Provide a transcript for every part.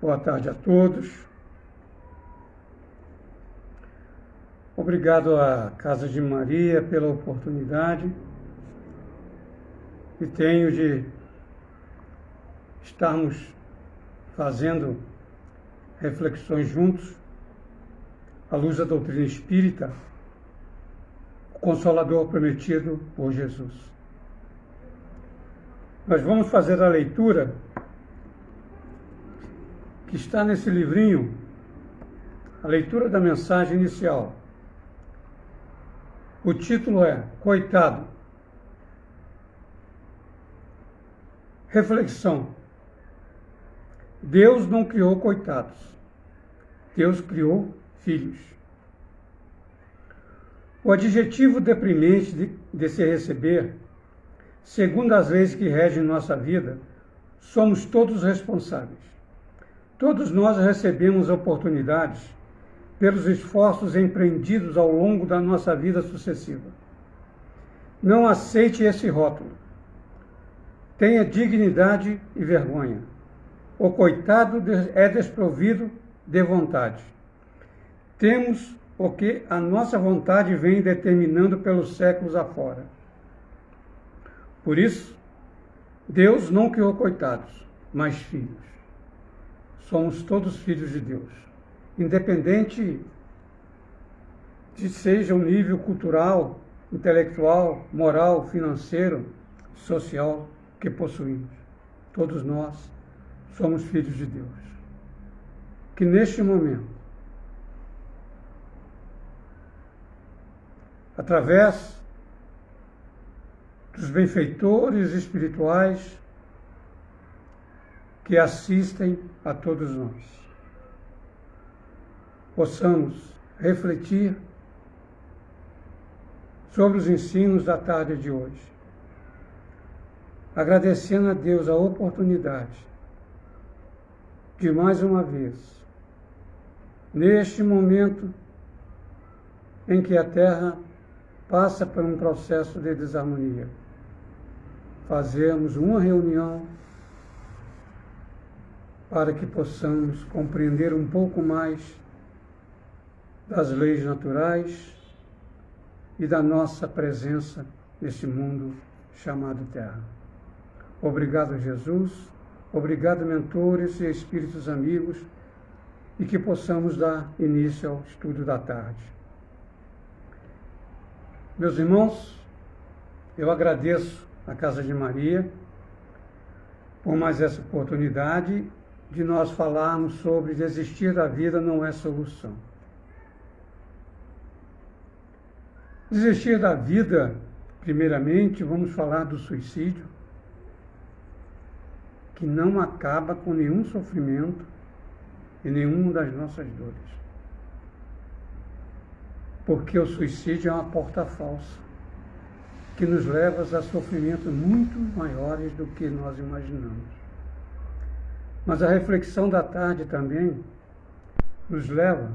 Boa tarde a todos. Obrigado à Casa de Maria pela oportunidade que tenho de estarmos fazendo reflexões juntos à luz da doutrina espírita, o Consolador prometido por Jesus. Nós vamos fazer a leitura que está nesse livrinho, a leitura da mensagem inicial. O título é Coitado. Reflexão. Deus não criou coitados. Deus criou filhos. O adjetivo deprimente de se receber, segundo as leis que regem nossa vida, somos todos responsáveis. Todos nós recebemos oportunidades pelos esforços empreendidos ao longo da nossa vida sucessiva. Não aceite esse rótulo. Tenha dignidade e vergonha. O coitado é desprovido de vontade. Temos o que a nossa vontade vem determinando pelos séculos afora. Por isso, Deus não criou coitados, mas filhos. Somos todos filhos de Deus, independente de seja o nível cultural, intelectual, moral, financeiro, social que possuímos. Todos nós somos filhos de Deus. Que neste momento, através dos benfeitores espirituais que assistem a todos nós, possamos refletir sobre os ensinos da tarde de hoje, agradecendo a Deus a oportunidade de mais uma vez, neste momento em que a Terra passa por um processo de desarmonia, fazermos uma reunião para que possamos compreender um pouco mais das leis naturais e da nossa presença nesse mundo chamado Terra. Obrigado, Jesus. Obrigado, mentores e espíritos amigos, e que possamos dar início ao estudo da tarde. Meus irmãos, eu agradeço à Casa de Maria por mais essa oportunidade de nós falarmos sobre desistir da vida não é solução. Desistir da vida, primeiramente, vamos falar do suicídio, que não acaba com nenhum sofrimento e nenhuma das nossas dores. Porque o suicídio é uma porta falsa, que nos leva a sofrimentos muito maiores do que nós imaginamos. Mas a reflexão da tarde também nos leva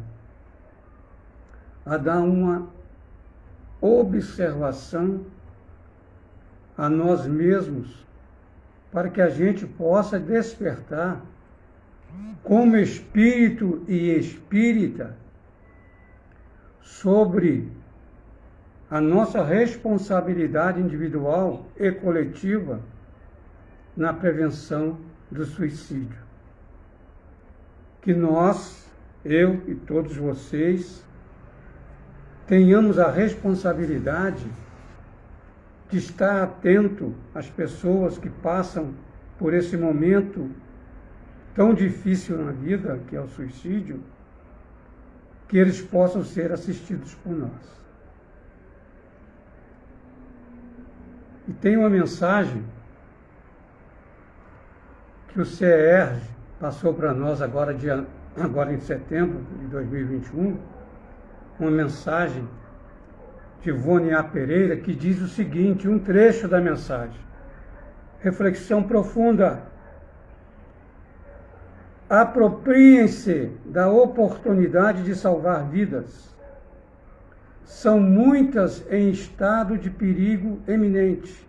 a dar uma observação a nós mesmos, para que a gente possa despertar como espírito e espírita sobre a nossa responsabilidade individual e coletiva na prevenção do suicídio. Que nós, eu e todos vocês, tenhamos a responsabilidade de estar atento às pessoas que passam por esse momento tão difícil na vida, que é o suicídio, que eles possam ser assistidos por nós. E tem uma mensagem que o CERJ passou para nós agora em setembro de 2021, uma mensagem de Ivone A. Pereira, que diz o seguinte, um trecho da mensagem. Reflexão profunda. Apropriem-se da oportunidade de salvar vidas. São muitas em estado de perigo eminente.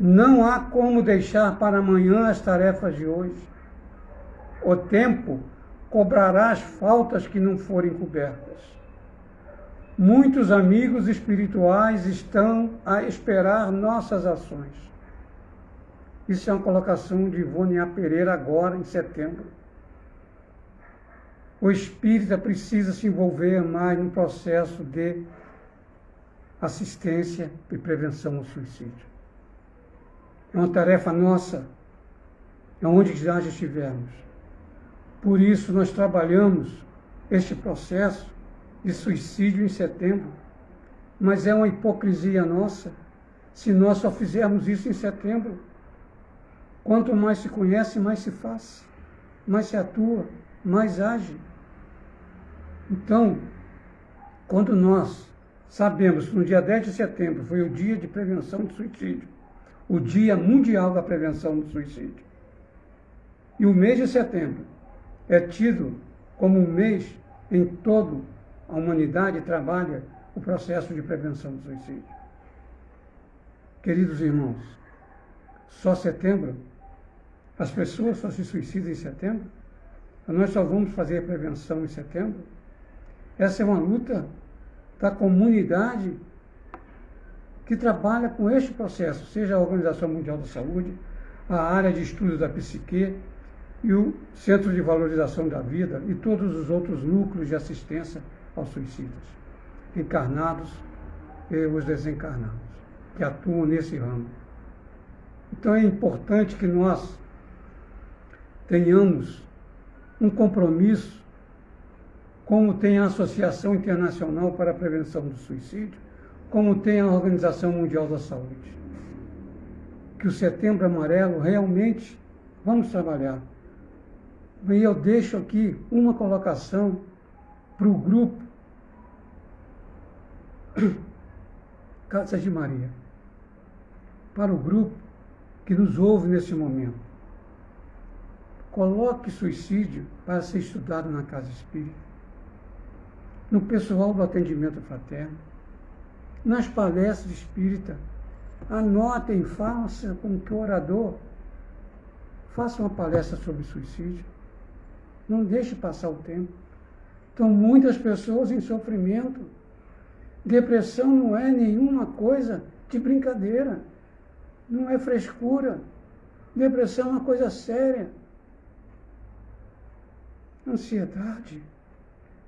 Não há como deixar para amanhã as tarefas de hoje. o tempo cobrará as faltas que não forem cobertas. Muitos amigos espirituais estão a esperar nossas ações. Isso é uma colocação de Ivone A. Pereira agora, em setembro. O espírita precisa se envolver mais no processo de assistência e prevenção ao suicídio. É uma tarefa nossa, onde nós estivermos. Por isso, nós trabalhamos este processo de suicídio em setembro, mas é uma hipocrisia nossa se nós só fizermos isso em setembro. Quanto mais se conhece, mais se faz, mais se atua, mais age. Então, quando nós sabemos que no dia 10 de setembro foi o dia de prevenção do suicídio, o Dia Mundial da Prevenção do Suicídio, e o mês de setembro é tido como um mês em toda a humanidade trabalha o processo de prevenção do suicídio. Queridos irmãos, só setembro? As pessoas só se suicidam em setembro? Nós só vamos fazer prevenção em setembro? Essa é uma luta da comunidade que trabalha com este processo, seja a Organização Mundial da Saúde, a área de estudos da psique e o Centro de Valorização da Vida e todos os outros núcleos de assistência aos suicidas, encarnados e os desencarnados, que atuam nesse ramo. Então é importante que nós tenhamos um compromisso, como tem a Associação Internacional para a Prevenção do Suicídio, como tem a Organização Mundial da Saúde. Que o Setembro Amarelo realmente vamos trabalhar. E eu deixo aqui uma colocação para o grupo Casa de Maria, para o grupo que nos ouve nesse momento. Coloque suicídio para ser estudado na Casa Espírita, no pessoal do atendimento fraterno, nas palestras espíritas. Anotem, façam com que o orador faça uma palestra sobre suicídio. Não deixe passar o tempo. Estão muitas pessoas em sofrimento. Depressão não é nenhuma coisa de brincadeira. Não é frescura. Depressão é uma coisa séria. Ansiedade,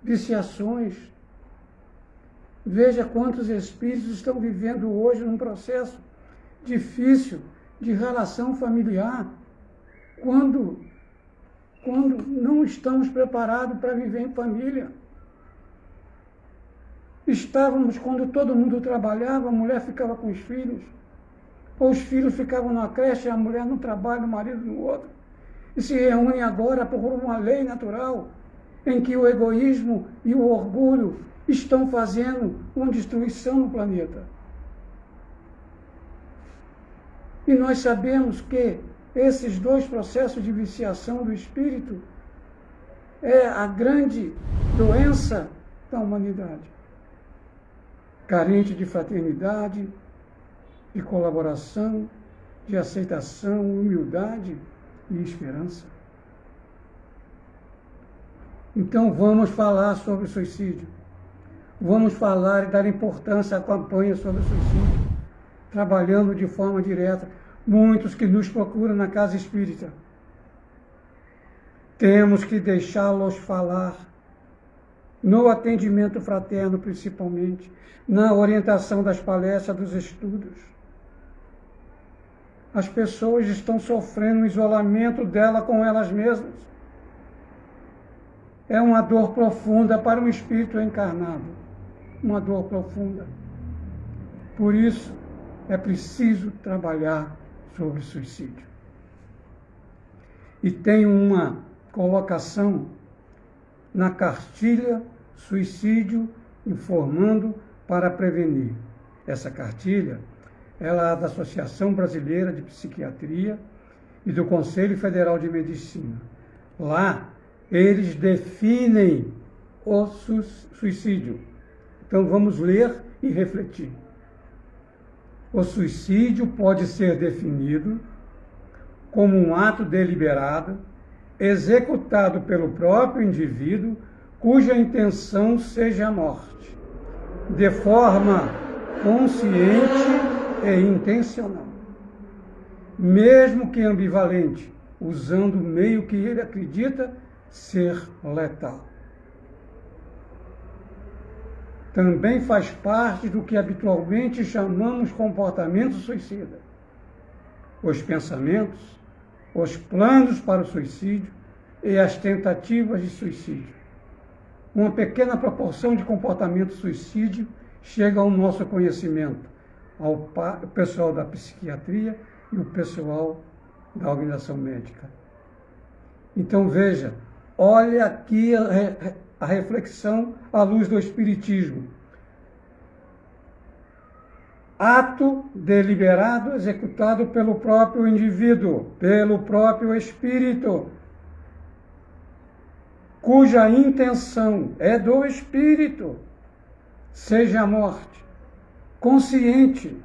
viciações. Veja quantos espíritos estão vivendo hoje num processo difícil de relação familiar, quando não estamos preparados para viver em família. Estávamos quando todo mundo trabalhava, a mulher ficava com os filhos, ou os filhos ficavam na creche, a mulher no trabalho, o marido no outro, e se reúnem agora por uma lei natural, em que o egoísmo e o orgulho estão fazendo uma destruição no planeta. E nós sabemos que esses dois processos de viciação do espírito é a grande doença da humanidade. Carente de fraternidade, de colaboração, de aceitação, humildade e esperança. Então vamos falar sobre o suicídio. Vamos falar e dar importância à campanha sobre o suicídio, trabalhando de forma direta. Muitos que nos procuram na Casa Espírita. Temos que deixá-los falar, no atendimento fraterno principalmente, na orientação das palestras, dos estudos. As pessoas estão sofrendo um isolamento dela com elas mesmas. É uma dor profunda para um espírito encarnado. Uma dor profunda. Por isso, é preciso trabalhar sobre suicídio. E tem uma colocação na cartilha Suicídio Informando para Prevenir. Essa cartilha, ela é da Associação Brasileira de Psiquiatria e do Conselho Federal de Medicina. Lá, eles definem o suicídio. Então, vamos ler e refletir. O suicídio pode ser definido como um ato deliberado executado pelo próprio indivíduo, cuja intenção seja a morte, de forma consciente e intencional, mesmo que ambivalente, usando o meio que ele acredita ser letal. Também faz parte do que habitualmente chamamos comportamento suicida. Os pensamentos, os planos para o suicídio e as tentativas de suicídio. Uma pequena proporção de comportamento suicídio chega ao nosso conhecimento, ao pessoal da psiquiatria e o pessoal da organização médica. Então veja, olha aqui a reflexão à luz do Espiritismo. Ato deliberado executado pelo próprio indivíduo, pelo próprio espírito, cuja intenção é do espírito, seja a morte, consciente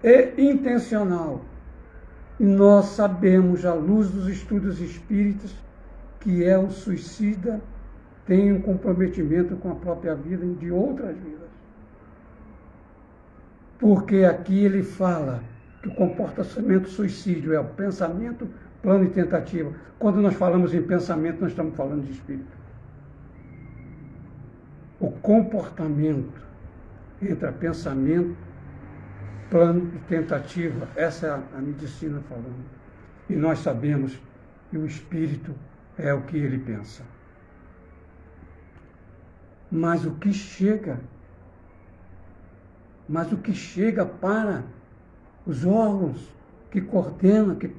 e intencional. E nós sabemos, à luz dos estudos espíritas, que o suicida tem um comprometimento com a própria vida e de outras vidas. Porque aqui ele fala que o comportamento suicídio é o pensamento, plano e tentativa. Quando nós falamos em pensamento, nós estamos falando de espírito. O comportamento entre pensamento, plano e tentativa, essa é a medicina falando. E nós sabemos que o espírito é o que ele pensa. Mas o que chega para os órgãos que coordenam, que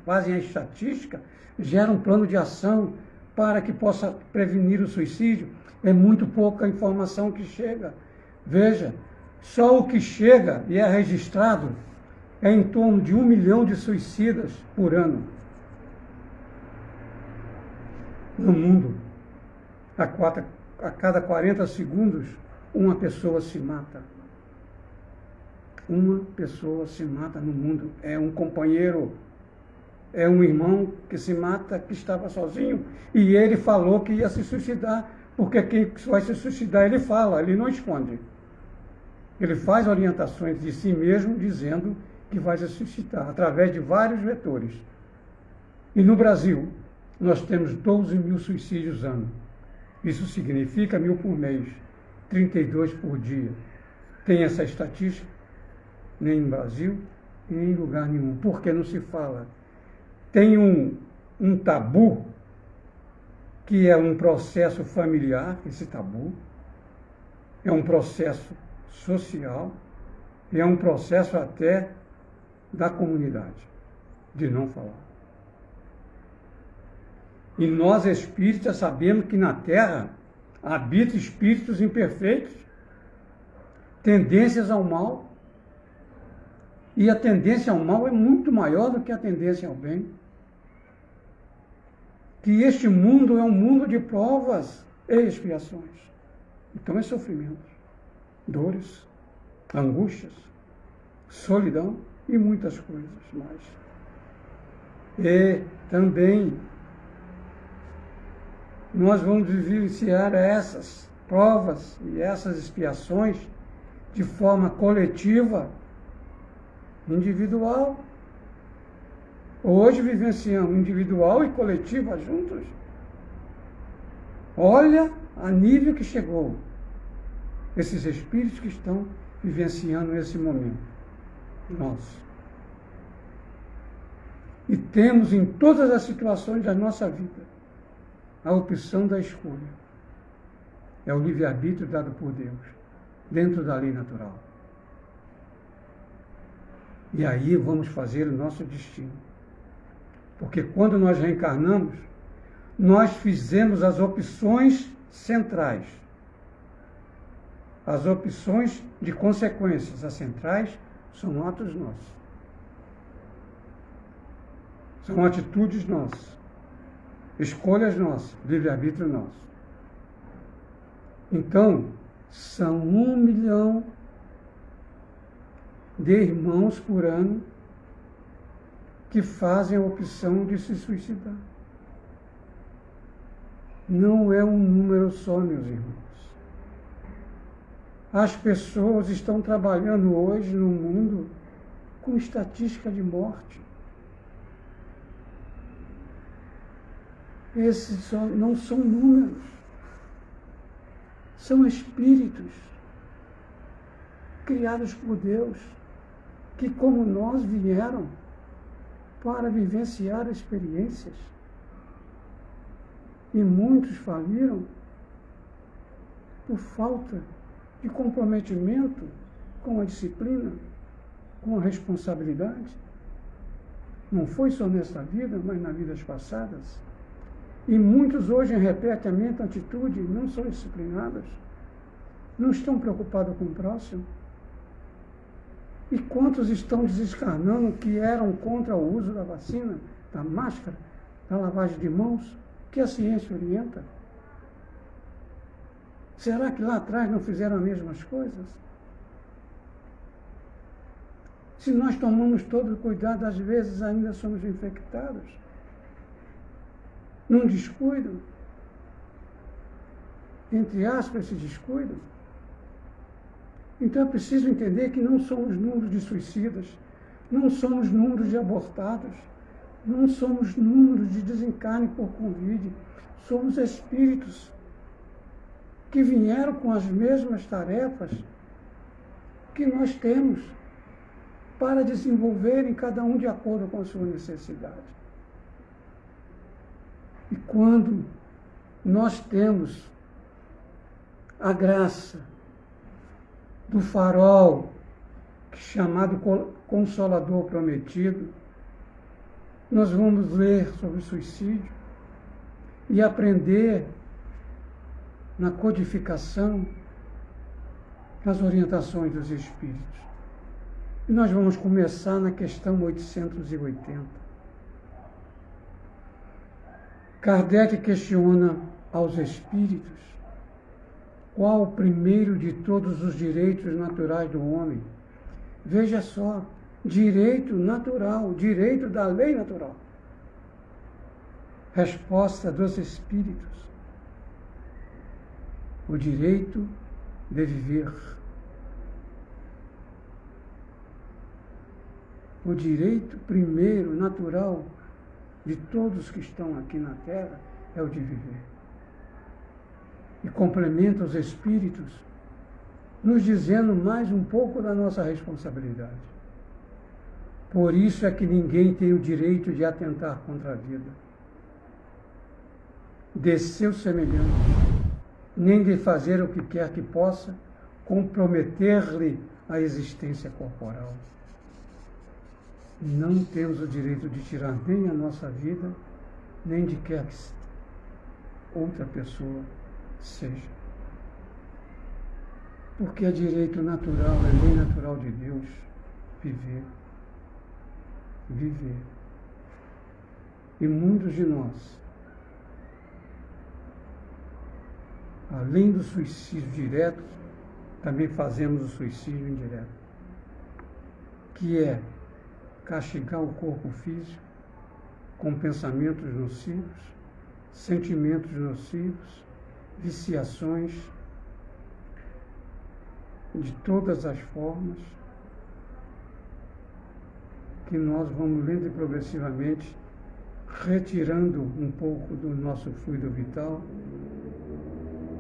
fazem a estatística, gera um plano de ação para que possa prevenir o suicídio. É muito pouca informação que chega. Veja, só o que chega e é registrado é em torno de 1 milhão de suicidas por ano no mundo. A cada 40 segundos, uma pessoa se mata. Uma pessoa se mata no mundo. É um companheiro, é um irmão que se mata, que estava sozinho, e ele falou que ia se suicidar, porque quem vai se suicidar, ele fala, ele não esconde. Ele faz orientações de si mesmo, dizendo que vai se suicidar, através de vários vetores. E no Brasil, nós temos 12 mil suicídios ano. Isso significa 1.000 por mês, 32 por dia. Tem essa estatística? Nem no Brasil, nem em lugar nenhum. Porque não se fala. Tem um tabu, que é um processo familiar, esse tabu. É um processo social e é um processo até da comunidade, de não falar. E nós espíritas sabemos que na Terra habitam espíritos imperfeitos, tendências ao mal, e a tendência ao mal é muito maior do que a tendência ao bem. Que este mundo é um mundo de provas e expiações. Então é sofrimento, dores, angústias, solidão e muitas coisas mais. E também nós vamos vivenciar essas provas e essas expiações de forma coletiva, individual. Hoje vivenciamos individual e coletiva juntos. Olha a nível que chegou esses espíritos que estão vivenciando nesse momento. Nós. E temos em todas as situações da nossa vida a opção da escolha. É o livre-arbítrio dado por Deus, dentro da lei natural. E aí vamos fazer o nosso destino. Porque quando nós reencarnamos, nós fizemos as opções centrais. As opções de consequências. As centrais são atos nossos. São atitudes nossas. Escolhas nossas. Livre-arbítrio nosso. Então, são 1 milhão de irmãos por ano que fazem a opção de se suicidar. não é um número só, meus irmãos. As pessoas estão trabalhando hoje no mundo com estatística de morte. Esses não são números, são espíritos criados por Deus, que como nós vieram para vivenciar experiências. E muitos faliram por falta de comprometimento com a disciplina, com a responsabilidade. Não foi só nesta vida, mas nas vidas passadas. E muitos hoje repetem a mesma atitude, não são disciplinados, não estão preocupados com o próximo. E quantos estão desencarnando que eram contra o uso da vacina, da máscara, da lavagem de mãos, que a ciência orienta? Será que lá atrás não fizeram as mesmas coisas? Se nós tomamos todo o cuidado, às vezes ainda somos infectados. Num descuido, entre aspas, esse descuido. Então é preciso entender que não somos números de suicidas, não somos números de abortados, não somos números de desencarne por Covid, somos espíritos que vieram com as mesmas tarefas que nós temos para desenvolverem cada um de acordo com a sua necessidade. E quando nós temos a graça do farol, chamado Consolador Prometido, nós vamos ler sobre o suicídio e aprender na codificação as orientações dos Espíritos. E nós vamos começar na questão 880. Kardec questiona aos Espíritos qual o primeiro de todos os direitos naturais do homem. Veja só, direito natural, direito da lei natural. Resposta dos Espíritos: o direito de viver. O direito primeiro, natural, de todos que estão aqui na Terra é o de viver. E complementa os Espíritos, nos dizendo mais um pouco da nossa responsabilidade. Por isso é que ninguém tem o direito de atentar contra a vida de seu semelhante, nem de fazer o que quer que possa comprometer-lhe a existência corporal. Não temos o direito de tirar nem a nossa vida, nem de quer que outra pessoa seja. Porque é direito natural, é lei natural de Deus, viver. Viver. E muitos de nós, além do suicídio direto, também fazemos o suicídio indireto, que é castigar o corpo físico com pensamentos nocivos, sentimentos nocivos, viciações de todas as formas, que nós vamos lento e progressivamente retirando um pouco do nosso fluido vital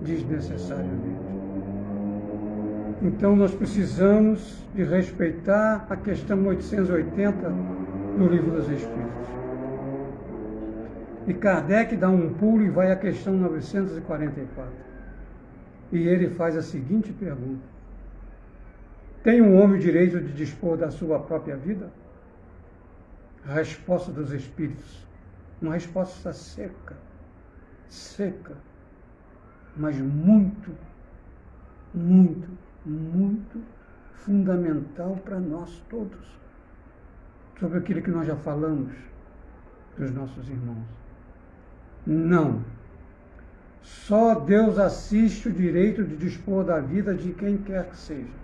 desnecessariamente. Então nós precisamos de respeitar a questão 880 do Livro dos Espíritos. E Kardec dá um pulo e vai à questão 944. E ele faz a seguinte pergunta: tem um homem o direito de dispor da sua própria vida? A resposta dos Espíritos, uma resposta seca, mas muito fundamental para nós todos, sobre aquilo que nós já falamos dos nossos irmãos. Não. Só Deus assiste o direito de dispor da vida de quem quer que seja.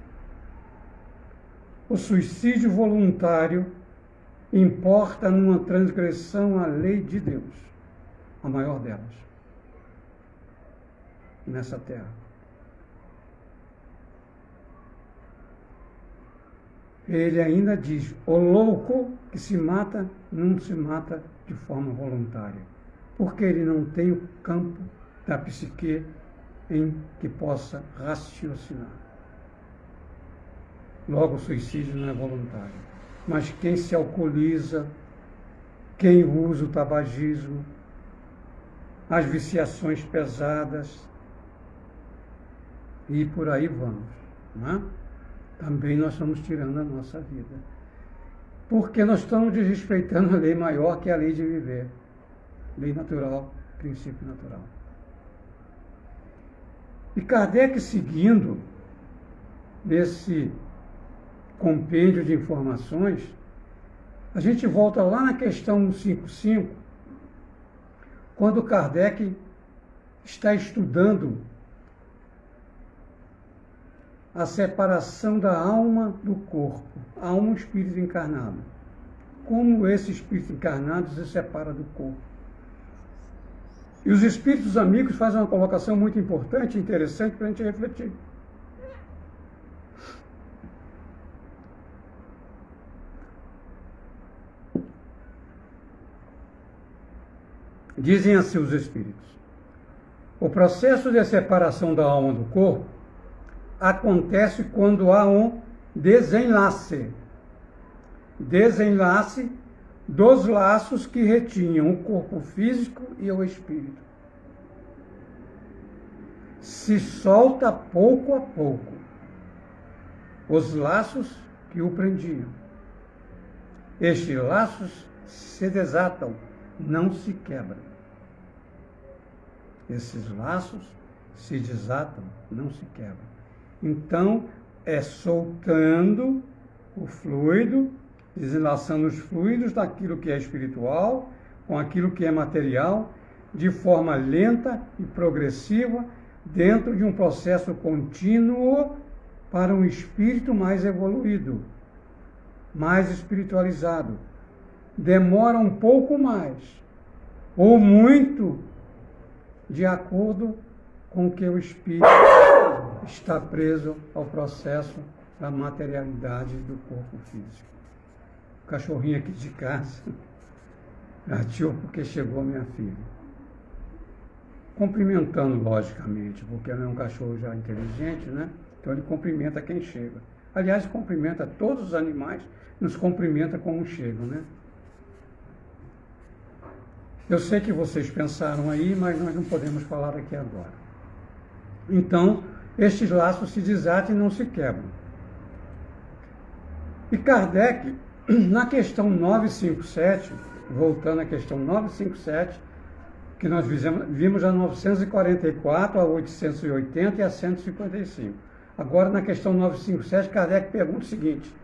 O suicídio voluntário importa numa transgressão à lei de Deus, a maior delas. nessa terra. Ele ainda diz, o louco que se mata, não se mata de forma voluntária, porque ele não tem o campo da psique em que possa raciocinar. Logo, o suicídio não é voluntário. Mas quem se alcooliza, quem usa o tabagismo, as viciações pesadas, e por aí vamos, não é? Também nós estamos tirando a nossa vida. Porque nós estamos desrespeitando a lei maior que é a lei de viver. Lei natural, princípio natural. E Kardec, seguindo nesse compêndio de informações, a gente volta lá na questão 155, quando Kardec está estudando a separação da alma do corpo, alma e espírito encarnado. Como esse espírito encarnado se separa do corpo. E os espíritos amigos fazem uma colocação muito importante e interessante para a gente refletir. Dizem assim os espíritos: o processo de separação da alma do corpo acontece quando há um desenlace dos laços que retinham o corpo físico e o espírito. Se solta pouco a pouco os laços que o prendiam. Estes laços se desatam, não se quebram. Esses laços se desatam, não se quebram. Então, é soltando o fluido, desenlaçando os fluidos daquilo que é espiritual, com aquilo que é material, de forma lenta e progressiva, dentro de um processo contínuo para um espírito mais evoluído, mais espiritualizado. Demora um pouco mais, ou muito, de acordo com que o espírito está preso ao processo da materialidade do corpo físico. O cachorrinho aqui de casa latiu porque chegou minha filha. Cumprimentando, logicamente, porque ele é um cachorro já inteligente, né? Então ele cumprimenta quem chega. Aliás, cumprimenta todos os animais, nos cumprimenta como chegam, né? Eu sei que vocês pensaram aí, mas nós não podemos falar aqui agora. Então, estes laços se desatam e não se quebram. E Kardec, na questão 957, voltando à questão 957, que nós vimos a 944, a 880 e a 155. Agora, na questão 957, Kardec pergunta o seguinte: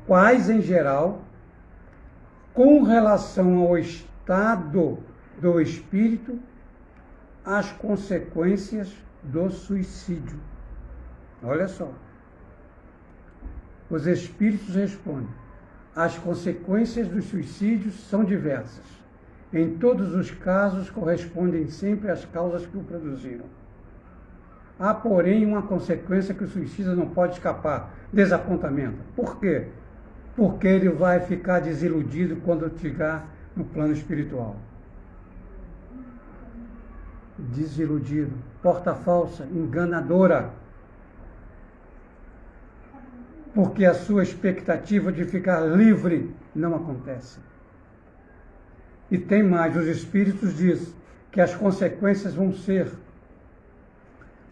quais em geral, com relação ao estado do espírito, as consequências do suicídio? Olha só. Os espíritos respondem: as consequências dos suicídios são diversas. Em todos os casos, correspondem sempre às causas que o produziram. Há, porém, uma consequência que o suicida não pode escapar: desapontamento. Por quê? Porque ele vai ficar desiludido quando chegar no plano espiritual. Desiludido, porta falsa, enganadora. Porque a sua expectativa de ficar livre não acontece. E tem mais, os espíritos dizem que as consequências vão ser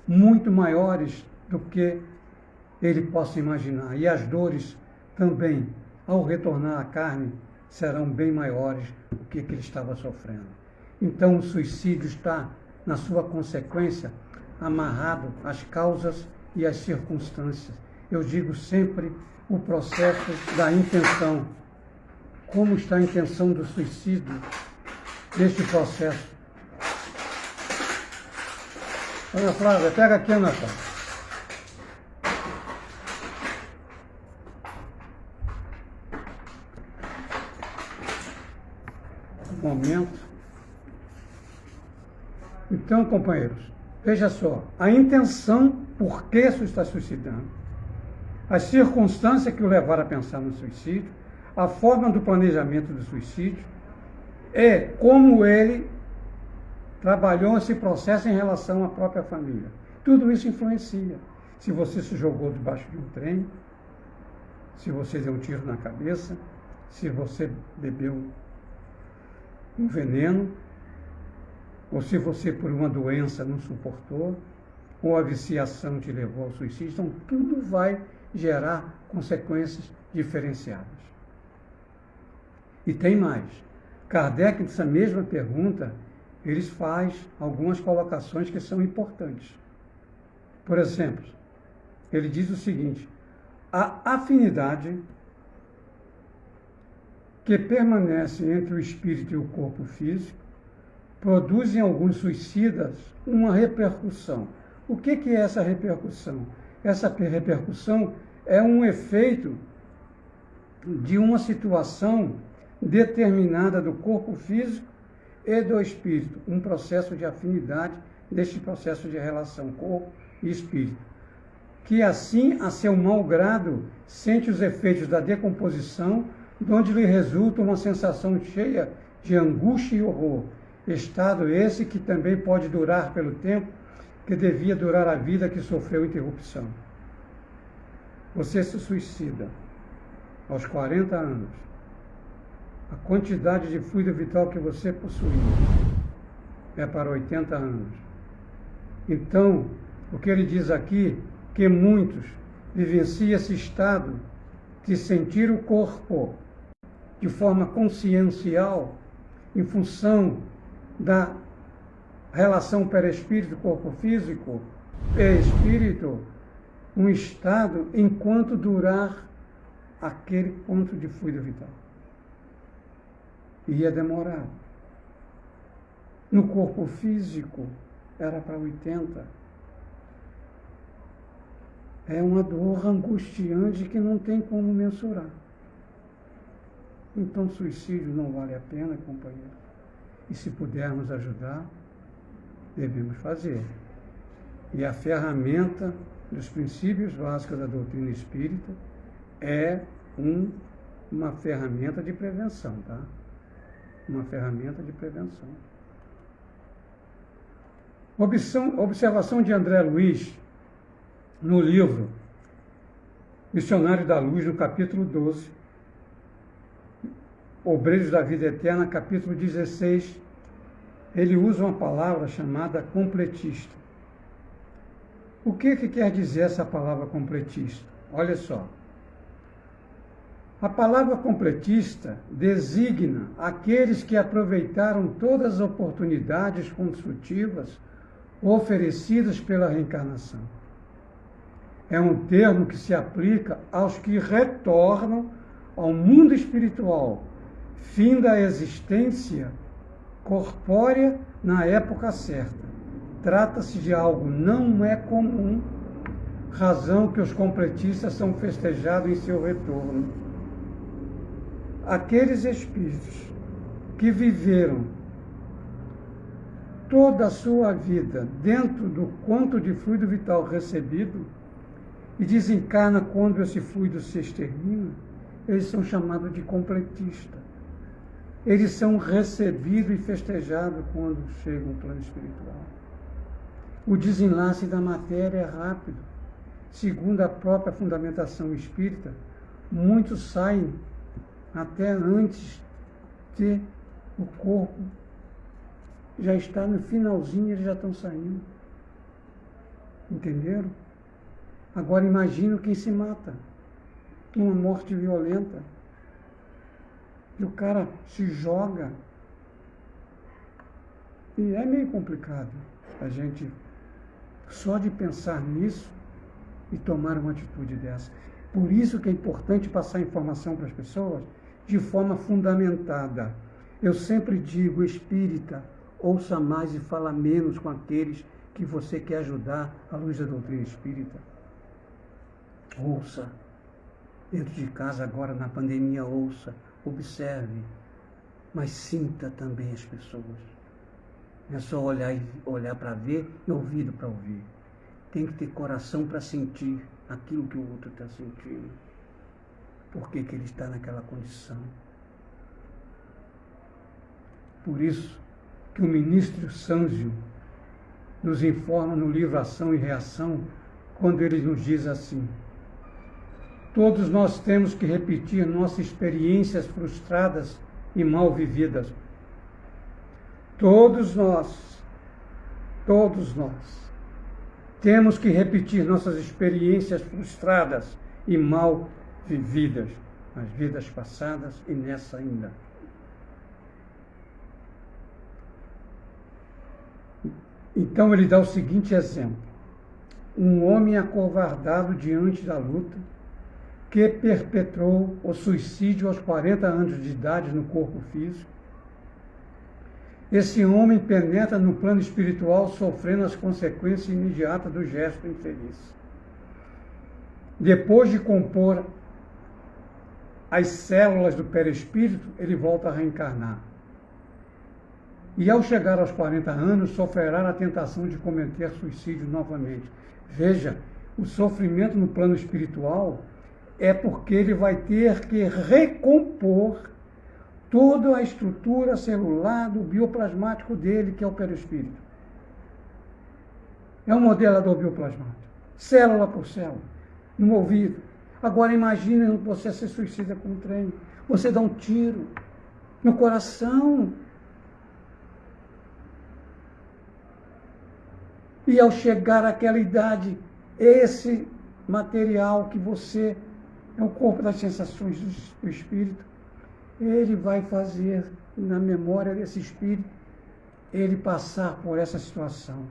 muito maiores do que ele possa imaginar. E as dores também, ao retornar à carne, serão bem maiores do que ele estava sofrendo. Então o suicídio está, na sua consequência, amarrado às causas e às circunstâncias. Eu digo sempre o processo da intenção. Como está a intenção do suicídio neste processo? Ana Flávia, pega aqui, Ana Flávia. momento. Então, companheiros, veja só, a intenção por que você está suicidando, as circunstâncias que o levaram a pensar no suicídio, a forma do planejamento do suicídio, como ele trabalhou esse processo em relação à própria família. Tudo isso influencia. Se você se jogou debaixo de um trem, se você deu um tiro na cabeça, se você bebeu um veneno, ou se você por uma doença não suportou, ou a viciação te levou ao suicídio. Então, tudo vai gerar consequências diferenciadas. E tem mais. Kardec, nessa mesma pergunta, eles faz algumas colocações que são importantes. Por exemplo, ele diz o seguinte: a afinidade que permanece entre o espírito e o corpo físico produz em alguns suicidas uma repercussão. O que é essa repercussão? Essa repercussão é um efeito de uma situação determinada do corpo físico e do espírito, um processo de afinidade deste processo de relação corpo e espírito, que assim, a seu mau grado, sente os efeitos da decomposição, de onde lhe resulta uma sensação cheia de angústia e horror, estado esse que também pode durar pelo tempo que devia durar a vida que sofreu interrupção. Você se suicida aos 40 anos. A quantidade de fluido vital que você possuía é para 80 anos. Então, o que ele diz aqui, que muitos vivenciam esse estado de sentir o corpo de forma consciencial, em função da relação perispírito, corpo físico e espírito, um estado enquanto durar aquele ponto de fluido vital. Ia demorar. No corpo físico, era para 80. É uma dor angustiante que não tem como mensurar. Então, suicídio não vale a pena, companheiro. E se pudermos ajudar, devemos fazer. E a ferramenta dos princípios básicos da doutrina espírita é uma ferramenta de prevenção, tá? Uma ferramenta de prevenção. Observação de André Luiz, no livro Missionário da Luz, no capítulo 12, Obreiros da Vida Eterna, capítulo 16, ele usa uma palavra chamada completista. O que quer dizer essa palavra completista? Olha só. A palavra completista designa aqueles que aproveitaram todas as oportunidades construtivas oferecidas pela reencarnação. É um termo que se aplica aos que retornam ao mundo espiritual, fim da existência corpórea na época certa. Trata-se de algo não é comum, razão que os completistas são festejados em seu retorno. Aqueles espíritos que viveram toda a sua vida dentro do quanto de fluido vital recebido e desencarna quando esse fluido se extermina, eles são chamados de completistas. Eles são recebidos e festejados quando chegam ao plano espiritual. O desenlace da matéria é rápido. Segundo a própria fundamentação espírita, muitos saem até antes de o corpo já está no finalzinho, eles já estão saindo. Entenderam? Agora imagina quem se mata. Uma morte violenta. E o cara se joga. E é meio complicado a gente, só de pensar nisso e tomar uma atitude dessa. Por isso que é importante passar informação para as pessoas de forma fundamentada. Eu sempre digo, espírita, ouça mais e fala menos com aqueles que você quer ajudar à luz da doutrina espírita. Ouça. Dentro de casa agora, na pandemia, ouça. Observe. mas sinta também as pessoas. Não é só olhar para ver e ouvido para ouvir. Tem que ter coração para sentir aquilo que o outro está sentindo. Por que ele está naquela condição? Por isso que o ministro Sâncio nos informa no livro Ação e Reação, quando ele nos diz assim: todos nós temos que repetir nossas experiências frustradas e mal vividas. Todos nós temos que repetir nossas experiências frustradas e mal vividas, nas vidas passadas e nessa ainda. Então ele dá o seguinte exemplo: um homem acovardado diante da luta, que perpetrou o suicídio aos 40 anos de idade no corpo físico. Esse homem penetra no plano espiritual, sofrendo as consequências imediatas do gesto infeliz. Depois de compor as células do perispírito, ele volta a reencarnar. E ao chegar aos 40 anos, sofrerá a tentação de cometer suicídio novamente. Veja, o sofrimento no plano espiritual é porque ele vai ter que recompor toda a estrutura celular do bioplasmático dele, que é o perispírito. É um modelador bioplasmático, célula por célula, no ouvido. Agora imagine você se suicida com um trem, você dá um tiro no coração. E ao chegar àquela idade, esse material que você é o corpo das sensações do espírito, ele vai fazer, na memória desse espírito, ele passar por essa situação.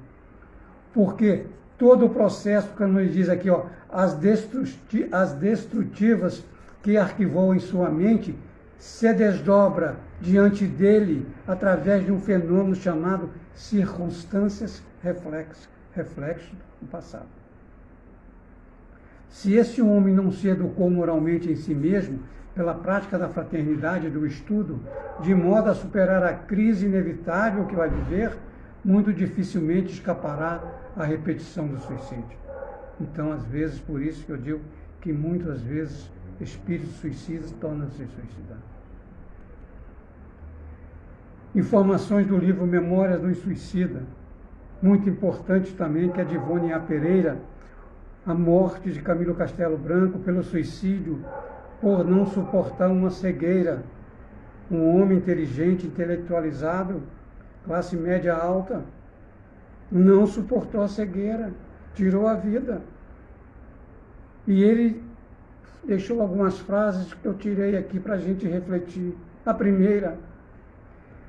Porque todo o processo, como ele diz aqui, ó, as destrutivas que arquivou em sua mente, se desdobra diante dele através de um fenômeno chamado circunstâncias reflexo do passado. Se esse homem não se educou moralmente em si mesmo, pela prática da fraternidade e do estudo, de modo a superar a crise inevitável que vai viver, muito dificilmente escapará à repetição do suicídio. Então, às vezes, por isso que eu digo que muitas vezes espíritos suicidas tornam-se suicidas. Informações do livro Memórias do Suicida. Muito importante também, que é de Ivone A. Pereira, a morte de Camilo Castelo Branco pelo suicídio por não suportar uma cegueira. Um homem inteligente, intelectualizado, classe média alta, não suportou a cegueira, tirou a vida. E ele deixou algumas frases que eu tirei aqui para a gente refletir. A primeira,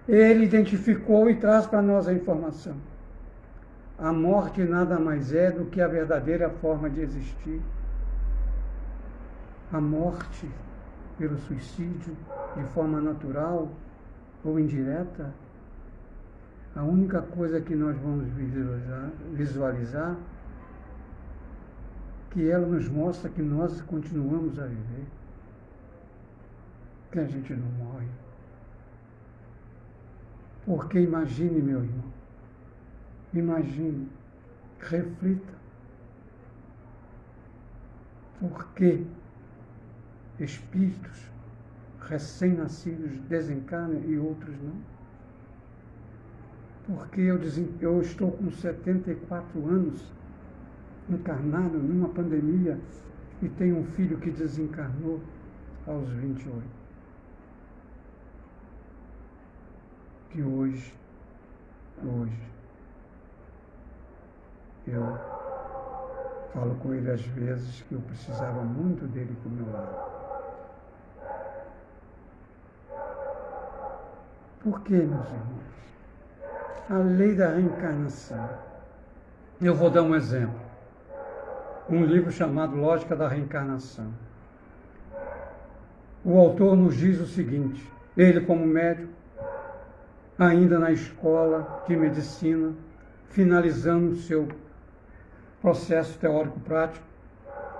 ele identificou e traz para nós a informação. A morte nada mais é do que a verdadeira forma de existir. A morte pelo suicídio, de forma natural ou indireta, a única coisa que nós vamos visualizar, que ela nos mostra que nós continuamos a viver, que a gente não morre. Porque imagine, meu irmão, imagine, reflita, por que espíritos recém-nascidos desencarnam e outros não? Porque eu estou com 74 anos encarnado numa pandemia e tenho um filho que desencarnou aos 28. Que hoje eu falo com ele às vezes que eu precisava muito dele do meu lado. Por que, meus irmãos? A lei da reencarnação. Eu vou dar um exemplo. Um livro chamado Lógica da Reencarnação. O autor nos diz o seguinte: ele, como médico, ainda na escola de medicina, finalizando seu processo teórico-prático,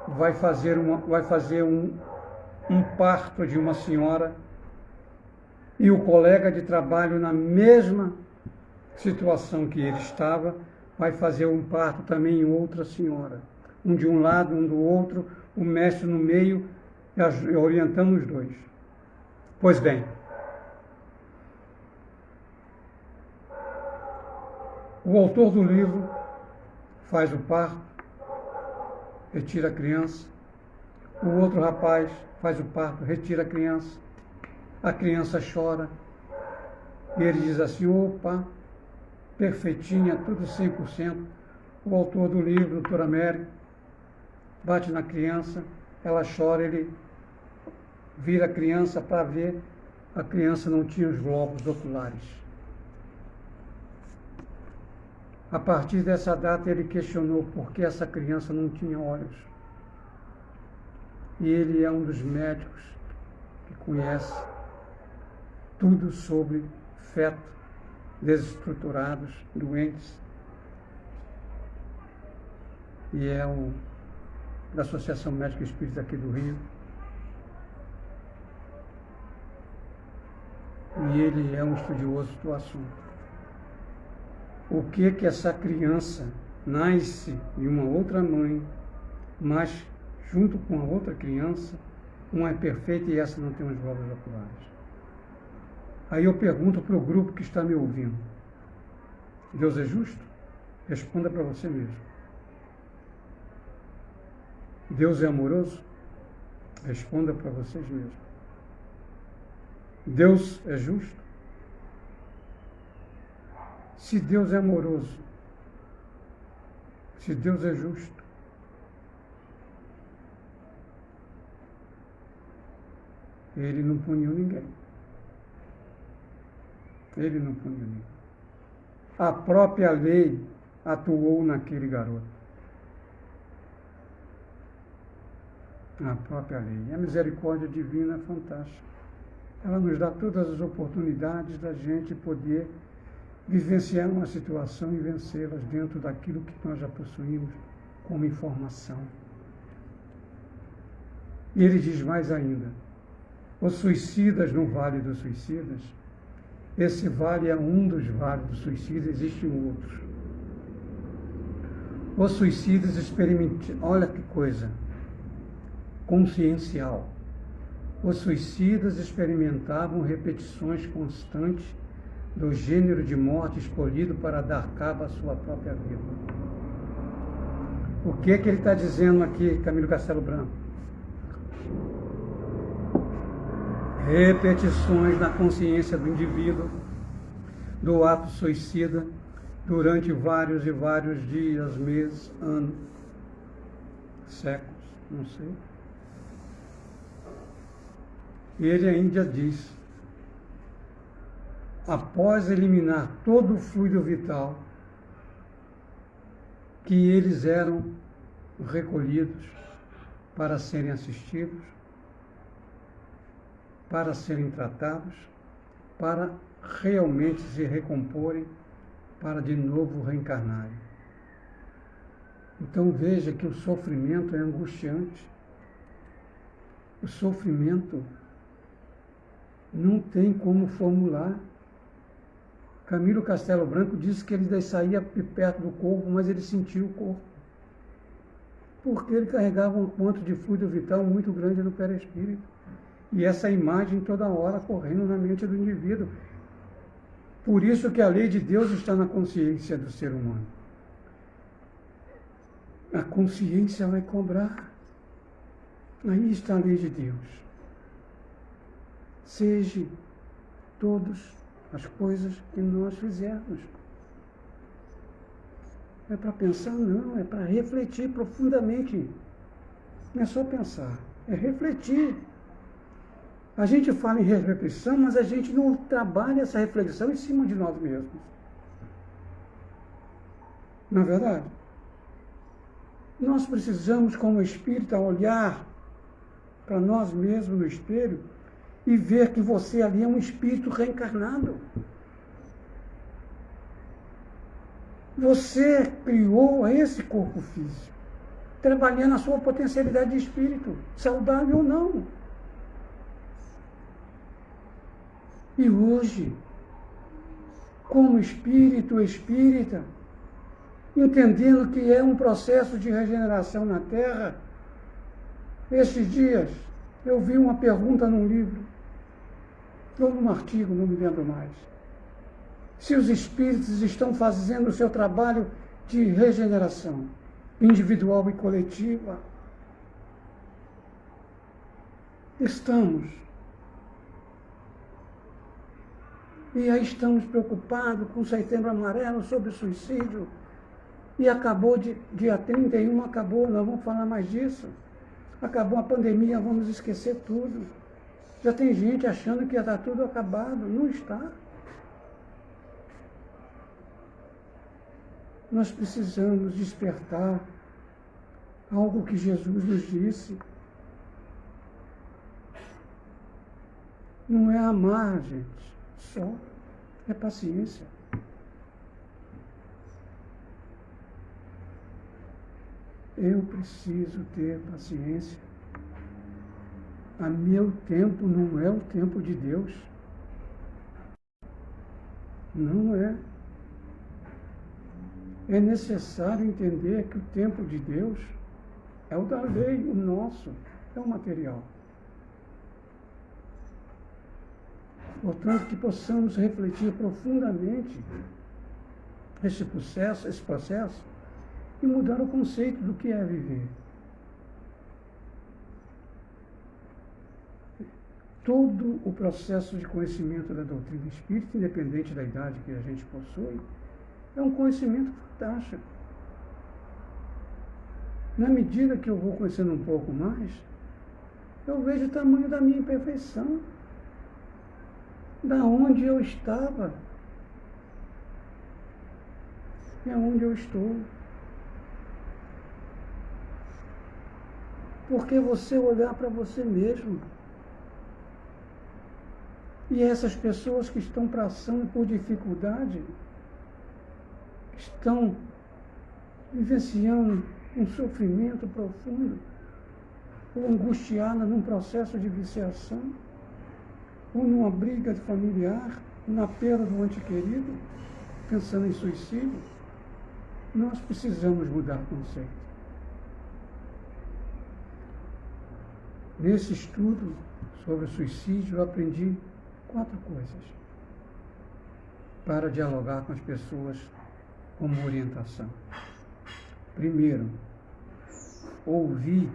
vai fazer um parto de uma senhora e o colega de trabalho na mesma situação que ele estava, vai fazer um parto também em outra senhora. Um de um lado, um do outro, o mestre no meio, orientando os dois. Pois bem, o autor do livro faz o parto, retira a criança. O outro rapaz faz o parto, retira a criança chora. E ele diz assim, opa, perfeitinha, tudo 100%. O autor do livro, doutora Mary, bate na criança, ela chora, ele vira a criança para ver, a criança não tinha os glóbulos oculares. A partir dessa data ele questionou por que essa criança não tinha olhos. E ele é um dos médicos que conhece tudo sobre feto, desestruturados, doentes. E é da Associação Médica Espírita aqui do Rio. E ele é um estudioso do assunto. O que essa criança nasce de uma outra mãe, mas junto com a outra criança, uma é perfeita e essa não tem os glóbulos oculares. Aí eu pergunto para o grupo que está me ouvindo, Deus é justo? Responda para você mesmo. Deus é amoroso? Responda para vocês mesmos. Deus é justo? Se Deus é amoroso, se Deus é justo, ele não puniu ninguém. Ele não puniu ninguém. A própria lei atuou naquele garoto. A própria lei. E a misericórdia divina é fantástica. Ela nos dá todas as oportunidades da gente poder vivenciar uma situação e vencê-las dentro daquilo que nós já possuímos como informação. E ele diz mais ainda, os suicidas no Vale dos Suicidas, esse vale é um dos vales dos suicidas, existem outros. Os suicidas experimentam, olha que coisa, consciencial. Os suicidas experimentavam repetições constantes do gênero de morte escolhido para dar cabo à sua própria vida. O que ele está dizendo aqui, Camilo Castelo Branco? Repetições na consciência do indivíduo do ato suicida durante vários e vários dias, meses, anos, séculos, não sei. E ele ainda diz, após eliminar todo o fluido vital, que eles eram recolhidos para serem assistidos, para serem tratados, para realmente se recomporem, para de novo reencarnarem. Então veja que o sofrimento é angustiante. O sofrimento não tem como formular. Camilo Castelo Branco disse que ele saía perto do corpo, mas ele sentia o corpo. Porque ele carregava um ponto de fluido vital muito grande no perispírito. E essa imagem toda hora correndo na mente do indivíduo. Por isso que a lei de Deus está na consciência do ser humano. A consciência vai cobrar. Aí está a lei de Deus. Seja todas as coisas que nós fizermos. É para pensar? Não, é para refletir profundamente. Não é só pensar, é refletir. A gente fala em reflexão, mas a gente não trabalha essa reflexão em cima de nós mesmos. Não é verdade? Nós precisamos, como espírita, olhar para nós mesmos no espelho e ver que você ali é um espírito reencarnado. Você criou esse corpo físico, trabalhando a sua potencialidade de espírito, saudável ou não. E hoje, como espírito espírita, entendendo que é um processo de regeneração na Terra, esses dias eu vi uma pergunta num livro, ou num artigo, não me lembro mais. Se os espíritos estão fazendo o seu trabalho de regeneração individual e coletiva. Estamos. E aí estamos preocupados com o Setembro Amarelo, sobre o suicídio. E acabou, dia 31, acabou, não vamos falar mais disso. Acabou a pandemia, vamos esquecer tudo. Já tem gente achando que já está tudo acabado. Não está. Nós precisamos despertar algo que Jesus nos disse. Não é amar, gente, só. É paciência. Eu preciso ter paciência. A meu tempo não é o tempo de Deus. Não é. É necessário entender que o tempo de Deus é o da lei, o nosso, é o material. Portanto, que possamos refletir profundamente esse processo e mudar o conceito do que é viver. Todo o processo de conhecimento da doutrina espírita, independente da idade que a gente possui, é um conhecimento fantástico. Na medida que eu vou conhecendo um pouco mais, eu vejo o tamanho da minha imperfeição, da onde eu estava e aonde eu estou. Porque você olhar para você mesmo, e essas pessoas que estão passando por dificuldade, estão vivenciando um sofrimento profundo, ou angustiada num processo de viciação, ou numa briga familiar, na perda do ente querido, pensando em suicídio, nós precisamos mudar o conceito. Nesse estudo sobre o suicídio, eu aprendi 4 coisas para dialogar com as pessoas como orientação. Primeiro, ouvir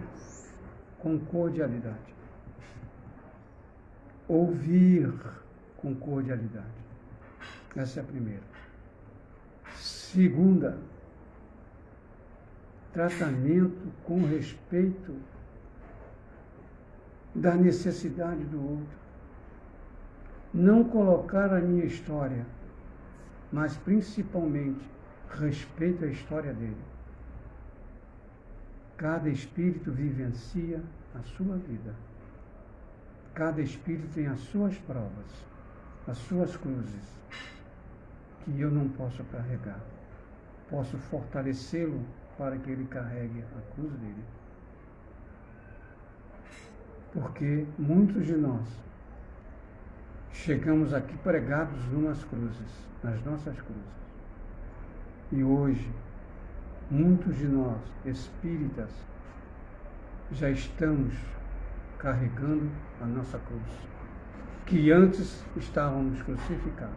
com cordialidade. Ouvir com cordialidade. Essa é a primeira. Segunda, tratamento com respeito da necessidade do outro. Não colocar a minha história, mas principalmente respeito à história dele. Cada espírito vivencia a sua vida. Cada espírito tem as suas provas, as suas cruzes, que eu não posso carregar. Posso fortalecê-lo para que ele carregue a cruz dele. Porque muitos de nós chegamos aqui pregados numas cruzes, nas nossas cruzes. E hoje, muitos de nós, espíritas, já estamos carregando a nossa cruz, que antes estávamos crucificados.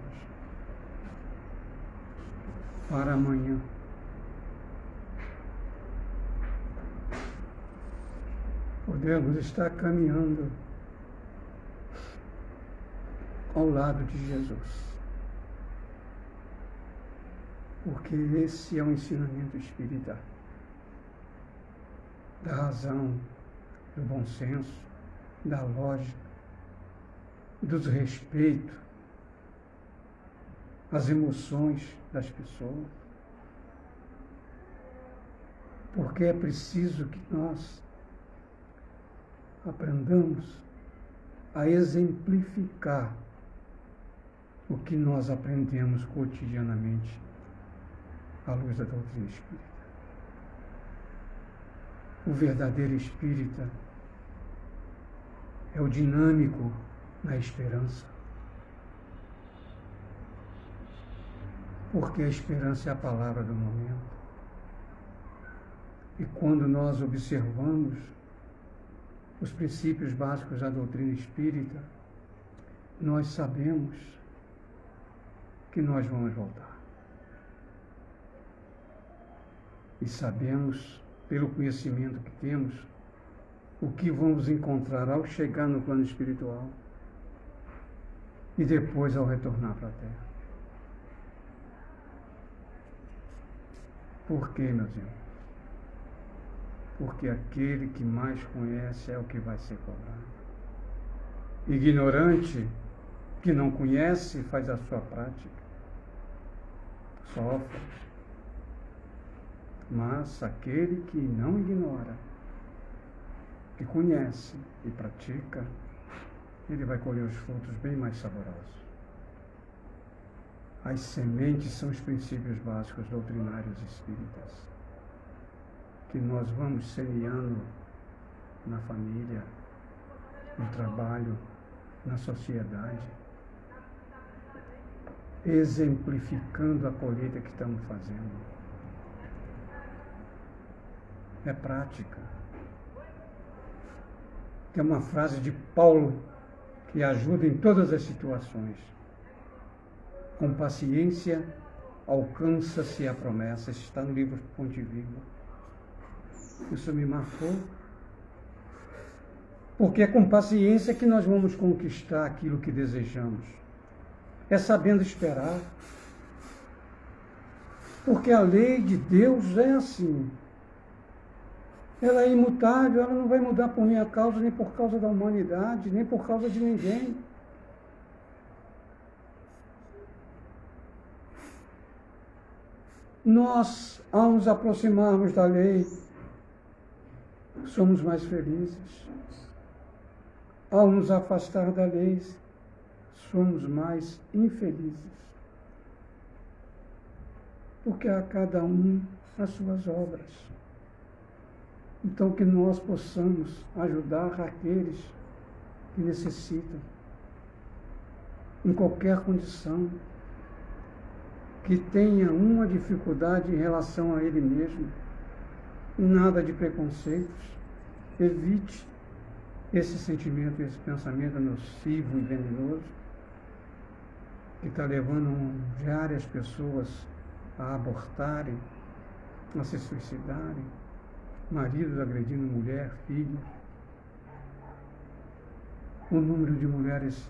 Para amanhã. Podemos estar caminhando ao lado de Jesus. Porque esse é um ensinamento espírita da razão, do bom senso, da lógica, do respeito às emoções das pessoas. Porque é preciso que nós aprendamos a exemplificar o que nós aprendemos cotidianamente à luz da doutrina espírita. O verdadeiro espírita é o dinâmico na esperança. porque a esperança é a palavra do momento. E quando nós observamos os princípios básicos da doutrina espírita, nós sabemos que nós vamos voltar. E sabemos, pelo conhecimento que temos, o que vamos encontrar ao chegar no plano espiritual e depois ao retornar para a Terra. Por quê, meus irmãos? Porque aquele que mais conhece é o que vai ser cobrado. Ignorante, que não conhece, faz a sua prática. Sofre. Mas aquele que não ignora, que conhece e pratica, ele vai colher os frutos bem mais saborosos. As sementes são os princípios básicos doutrinários espíritas, que nós vamos semeando na família, no trabalho, na sociedade, exemplificando a colheita que estamos fazendo. É prática. Tem uma frase de Paulo que ajuda em todas as situações. Com paciência alcança-se a promessa. Isso está no livro Ponte Viva. Isso me marcou. Porque é com paciência que nós vamos conquistar aquilo que desejamos. É sabendo esperar. Porque a lei de Deus é assim. Ela é imutável, ela não vai mudar por minha causa, nem por causa da humanidade, nem por causa de ninguém. Nós, ao nos aproximarmos da lei, somos mais felizes. Ao nos afastar da lei, somos mais infelizes. Porque a cada um as suas obras. Então, que nós possamos ajudar aqueles que necessitam, em qualquer condição, que tenha uma dificuldade em relação a ele mesmo, nada de preconceitos, evite esse sentimento, esse pensamento nocivo e venenoso, que está levando várias pessoas a abortarem, a se suicidarem, maridos agredindo mulher, filhos, o número de mulheres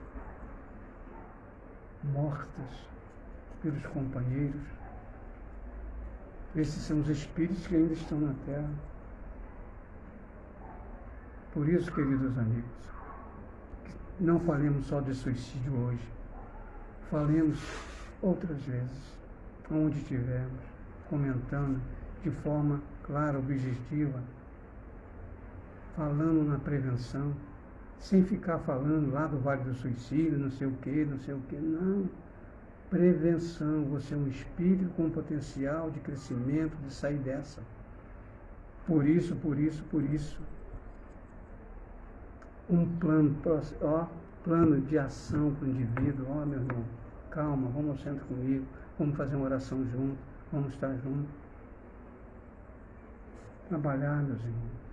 mortas pelos companheiros. Esses são os espíritos que ainda estão na Terra. Por isso, queridos amigos, não falemos só de suicídio hoje, falemos outras vezes, onde estivermos, comentando de forma clara, objetiva, falando na prevenção, sem ficar falando lá do Vale do Suicídio, não sei o quê, não. Prevenção, você é um espírito com potencial de crescimento, de sair dessa. Por isso. Um plano de ação para o indivíduo. Meu irmão, calma, vamos ao centro comigo, vamos fazer uma oração junto, vamos estar juntos. Trabalhar, meus irmãos.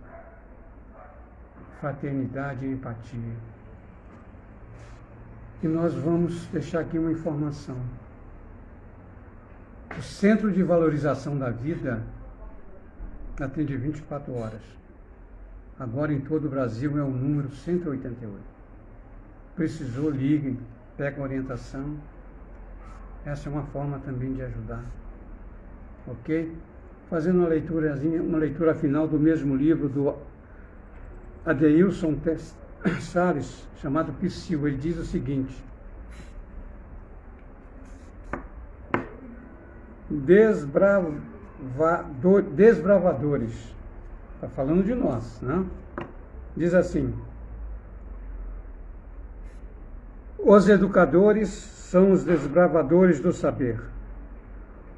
Fraternidade e empatia. E nós vamos deixar aqui uma informação. O Centro de Valorização da Vida atende 24 horas. Agora em todo o Brasil é o número 188. Precisou, liguem, pegam orientação. Essa é uma forma também de ajudar. Ok? Fazendo uma leitura final do mesmo livro do Adeilson Salles, chamado Psil. Ele diz o seguinte: desbravadores. Está falando de nós, né? Diz assim: os educadores são os desbravadores do saber.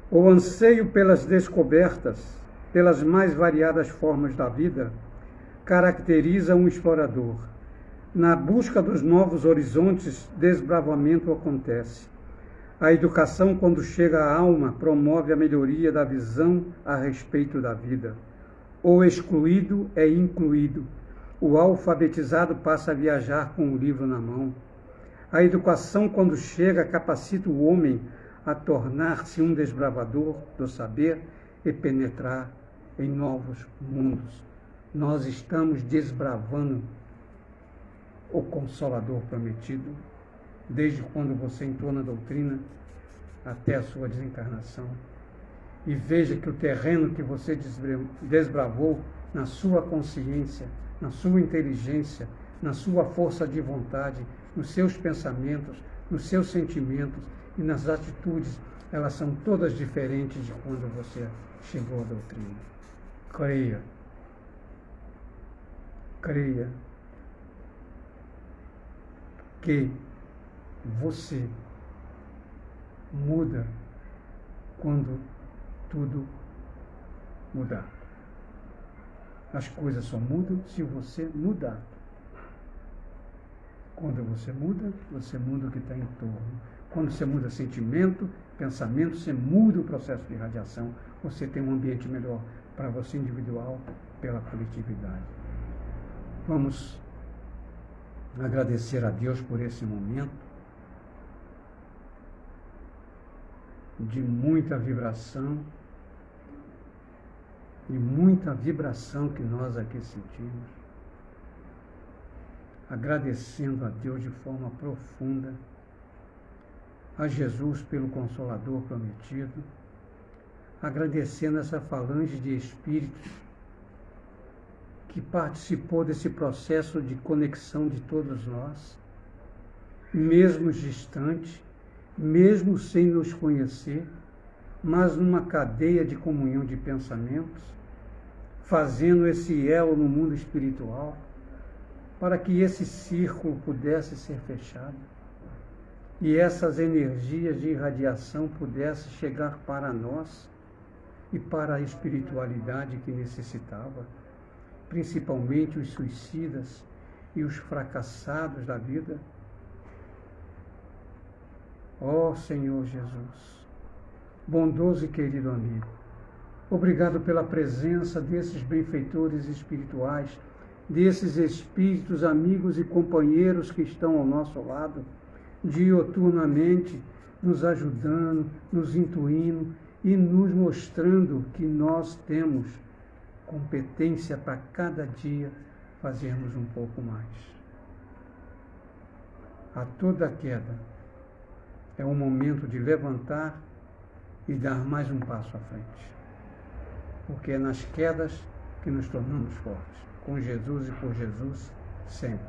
O anseio pelas descobertas, pelas mais variadas formas da vida, caracteriza um explorador. Na busca dos novos horizontes, desbravamento acontece. A educação, quando chega à alma, promove a melhoria da visão a respeito da vida. O excluído é incluído. O alfabetizado passa a viajar com o livro na mão. A educação, quando chega, capacita o homem a tornar-se um desbravador do saber e penetrar em novos mundos. Nós estamos desbravando o Consolador prometido, desde quando você entrou na doutrina até a sua desencarnação. E veja que o terreno que você desbravou na sua consciência, na sua inteligência, na sua força de vontade, nos seus pensamentos, nos seus sentimentos e nas atitudes, elas são todas diferentes de quando você chegou à doutrina. Creia. Creia que você muda quando tudo mudar. As coisas só mudam se você mudar. Quando você muda o que está em torno. Quando você muda sentimento, pensamento, você muda o processo de radiação. Você tem um ambiente melhor para você individual, pela coletividade. Vamos agradecer a Deus por esse momento de muita vibração e muita vibração que nós aqui sentimos, agradecendo a Deus de forma profunda, a Jesus pelo Consolador prometido, agradecendo essa falange de espíritos que participou desse processo de conexão de todos nós, mesmo distante, mesmo sem nos conhecer, mas numa cadeia de comunhão de pensamentos, fazendo esse elo no mundo espiritual, para que esse círculo pudesse ser fechado e essas energias de irradiação pudessem chegar para nós e para a espiritualidade que necessitava, principalmente os suicidas e os fracassados da vida. Ó Senhor Jesus, bondoso e querido amigo, obrigado pela presença desses benfeitores espirituais, desses espíritos amigos e companheiros que estão ao nosso lado, dioturnamente nos ajudando, nos intuindo e nos mostrando que nós temos competência para cada dia fazermos um pouco mais. A toda queda é o momento de levantar e dar mais um passo à frente. Porque é nas quedas que nos tornamos fortes. Com Jesus e por Jesus, sempre.